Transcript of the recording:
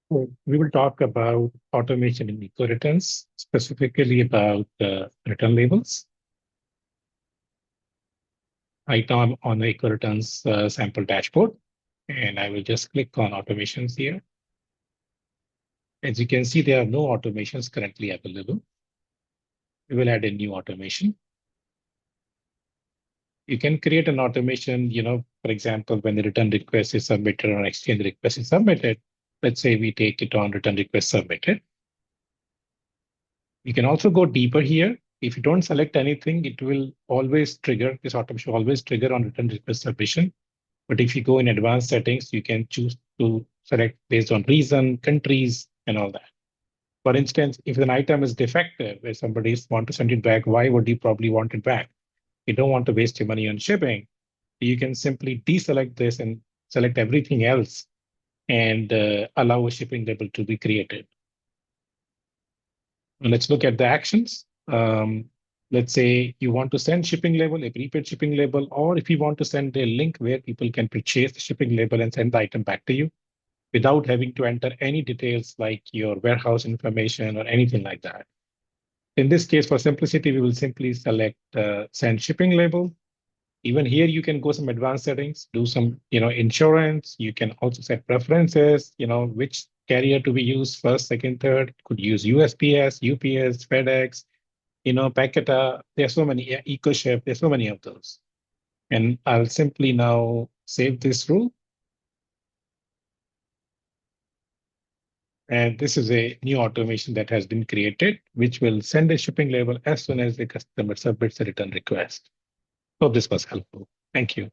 So we will talk about automation in EcoReturns, specifically about return labels. Right now I'm on the EcoReturns sample dashboard, and I will just click on automations here. As you can see, there are no automations currently available. We will add a new automation. You can create an automation, for example, when the return request is submitted or exchange request is submitted. Let's say we take it on return request submitted. You can also go deeper here. If you don't select anything, it will always trigger, this automation will always trigger on return request submission. But if you go in advanced settings, you can choose to select based on reason, countries, and all that. For instance, if an item is defective, where somebody wants to send it back, why would you probably want it back? You don't want to waste your money on shipping. You can simply deselect this and select everything else and allow a shipping label to be created. Let's look at the actions. Let's say you want to send shipping label, a prepaid shipping label, or if you want to send a link where people can purchase the shipping label and send the item back to you without having to enter any details like your warehouse information or anything like that. In this case, for simplicity, we will simply select send shipping label. Even here, you can go some advanced settings, do some, insurance. You can also set preferences, which carrier to be used first, second, third. Could use USPS, UPS, FedEx, Packeta. There's so many, EcoShip. There's so many of those. And I'll simply now save this rule. And this is a new automation that has been created, which will send a shipping label as soon as the customer submits a return request. Hope this was helpful. Thank you.